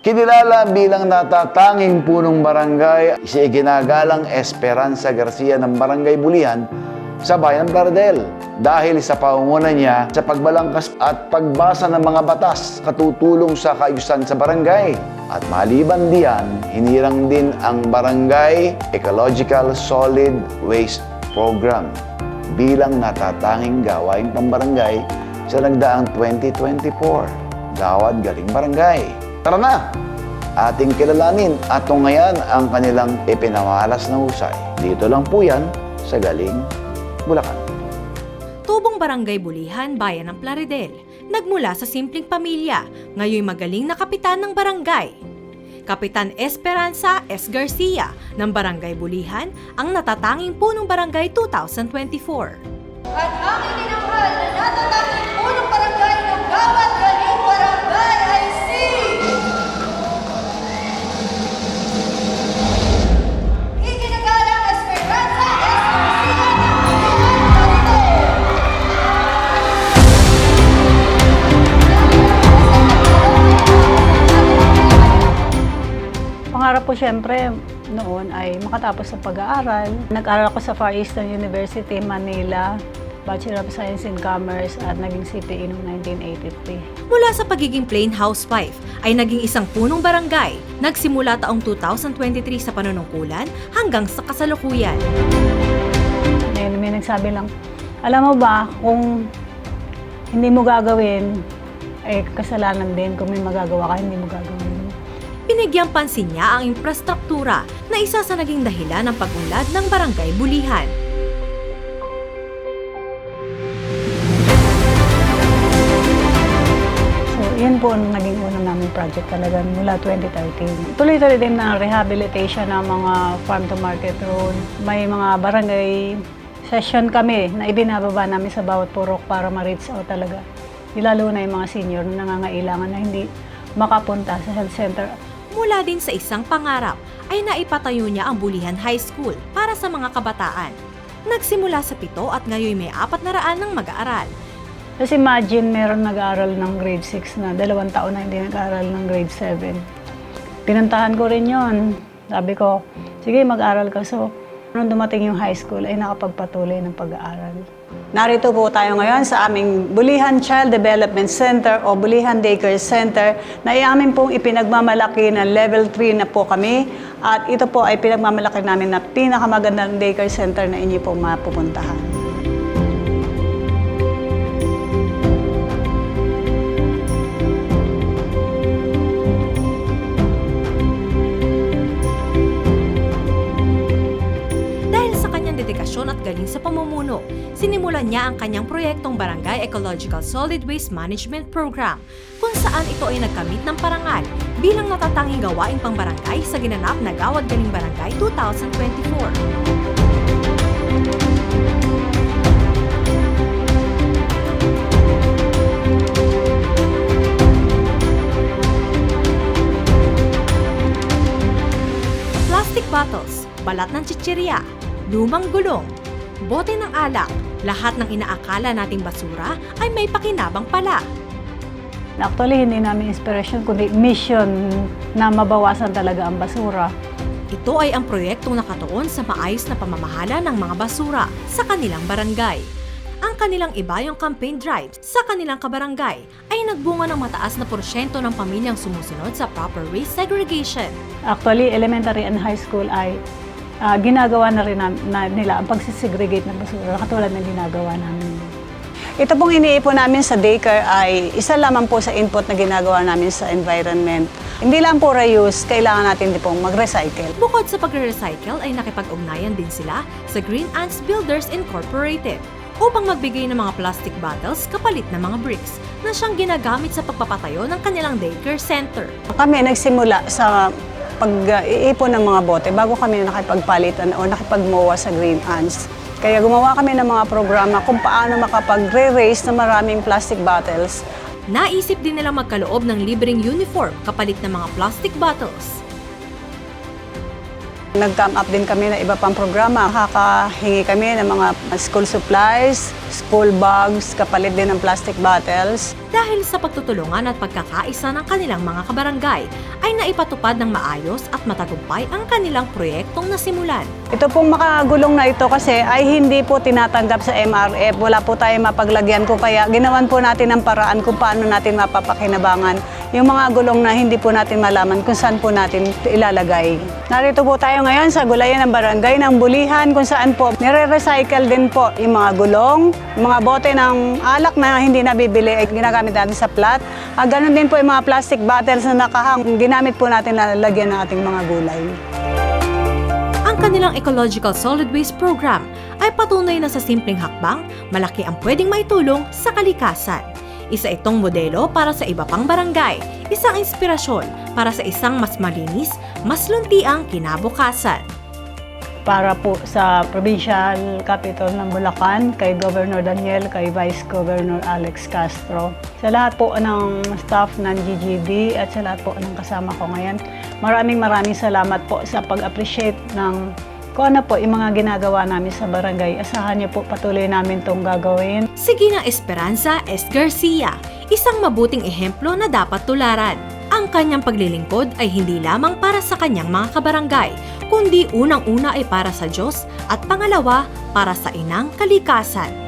Kinilala bilang natatanging punong barangay, si iginagalang Esperanza Garcia ng Barangay Bulihan sa bayan ng Plaridel dahil sa pangunguna niya sa pagbalangkas at pagbasa ng mga batas katutulong sa kaayusan sa barangay. At maliban diyan, hinirang din ang Barangay Ecological Solid Waste Program bilang natatanging gawaing pambarangay sa nagdaang 2024. Gawad Galing Barangay. Tara na! Ating kilalanin at tungayan ang kanilang ipinamalas na husay. Dito lang po yan sa Galing, Bulacan. Tubong Barangay Bulihan, Bayan ng Plaridel. Nagmula sa simpleng pamilya, ngayon magaling na kapitan ng barangay. Kapitan Esperanza S. Garcia ng Barangay Bulihan ang natatanging punong barangay 2024. At aming minamahal na natatanging punong barangay ng Gawad Galing Barangay ay si iginagalang Esperanza S. Garcia ng Pangarap ko siyempre noon ay makatapos sa pag-aaral. Nag-aral ako sa Far Eastern University, Manila, Bachelor of Science in Commerce at naging CPE noong 1983. Mula sa pagiging plain housewife ay naging isang punong barangay. Nagsimula taong 2023 sa panunungkulan hanggang sa kasalukuyan. May nagsabi lang, alam mo ba kung hindi mo gagawin, ay kasalanan din. Kung may magagawa ka, hindi mo gagawin. Binigyang pansin niya ang infrastruktura na isa sa naging dahilan ng pag-unlad ng Barangay Bulihan. So, yun po ang naging unang naming project talaga mula 2013. Tuloy-tuloy din na rehabilitation ng mga farm-to-market road. May mga barangay session kami na ibinababa namin sa bawat purok para ma-reach out talaga. Lalo na yung mga senior na nangangailangan na hindi makapunta sa health center. Mula din sa isang pangarap ay naipatayo niya ang Bulihan High School para sa mga kabataan. Nagsimula sa 7 at ngayon may 400 ng mag-aaral. Kasi imagine meron nag-aaral ng grade 6 na 2 taon na hindi nag-aaral ng grade 7. Pinuntahan ko rin yon. Sabi ko, sige mag-aral ka. So, nung dumating yung high school ay nakapagpatuloy ng pag-aaral. Narito po tayo ngayon sa aming Bulihan Child Development Center o Bulihan Daycare Center na amin pong ipinagmamalaki na level 3 na po kami at ito po ay pinagmamalaki namin na pinakamagandang daycare center na inyo pong mapupuntahan. Dedikasyon at galing sa pamumuno, sinimulan niya ang kanyang proyektong Barangay Ecological Solid Waste Management Program, kung saan ito ay nagkamit ng parangal bilang natatanging gawaing pangbarangay sa ginanap na Gawad Galing Barangay 2024. Plastic bottles, balat ng chichirya, lumang gulong, bote ng alak, lahat ng inaakala nating basura ay may pakinabang pala. Actually, hindi namin inspiration kundi mission na mabawasan talaga ang basura. Ito ay ang proyektong nakatuon sa maayos na pamamahala ng mga basura sa kanilang barangay. Ang kanilang ibayong campaign drive sa kanilang kabarangay ay nagbunga ng mataas na porsyento ng pamilyang sumusunod sa proper waste segregation. Actually, elementary and high school ay ginagawa na rin nila ang pagsisegregate ng basura katulad ng ginagawa namin. Ito pong iniipon namin sa daycare ay isa lamang po sa input na ginagawa namin sa environment. Hindi lang po reuse, kailangan natin din pong mag-recycle. Bukod sa pagre-recycle ay nakipag-ugnayan din sila sa Green Ants Builders Incorporated upang magbigay ng mga plastic bottles kapalit ng mga bricks na siyang ginagamit sa pagpapatayo ng kanilang daycare center. Kami nagsimula sa pag-iipon ng mga bote bago kami nakipagpalitan o nakipag-MOA sa Green Ants. Kaya gumawa kami ng mga programa kung paano makapag-re-raise ng maraming plastic bottles. Naisip din nilang magkaloob ng libreng uniform kapalit ng mga plastic bottles. Nag-come up din kami ng iba pang programa. Kakahingi kami ng mga school supplies, school bags, kapalit din ng plastic bottles. dahil sa pagtutulungan at pagkakaisa ng kanilang mga kabarangay ay naipatupad ng maayos at matagumpay ang kanilang proyektong nasimulan. Ito pong makagulong na ito kasi ay hindi po tinatanggap sa MRF. Wala po tayong mapaglagyan ko kaya ginawan po natin ang paraan kung paano natin mapapakinabangan yung mga gulong na hindi po natin malaman kung saan po natin ilalagay. Narito po tayo ngayon sa gulayan ng barangay ng Bulihan kung saan po nire-recycle din po yung mga gulong, mga bote ng alak na hindi nabibili ay ginagamit natin sa plat. Ganun din po yung mga plastic bottles na nakahang ginamit po natin na lalagyan ng ating mga gulay. Ang kanilang Ecological Solid Waste Program ay patunay na sa simpleng hakbang, malaki ang pwedeng maitulong sa kalikasan. Isa itong modelo para sa iba pang barangay, isang inspirasyon para sa isang mas malinis, mas luntiang kinabukasan. Para po sa Provincial Capital ng Bulacan, kay Governor Daniel, kay Vice Governor Alex Castro. Sa lahat po ng staff ng GGD at sa lahat po ng kasama ko ngayon, maraming salamat po sa pag-appreciate ng kung ano po yung mga ginagawa namin sa barangay. Asahan niyo po patuloy namin itong gagawin. Si Ginang Esperanza S. Garcia, isang mabuting ehemplo na dapat tularan. Ang kanyang paglilingkod ay hindi lamang para sa kanyang mga kabarangay, kundi unang-una ay para sa Diyos at pangalawa para sa inang kalikasan.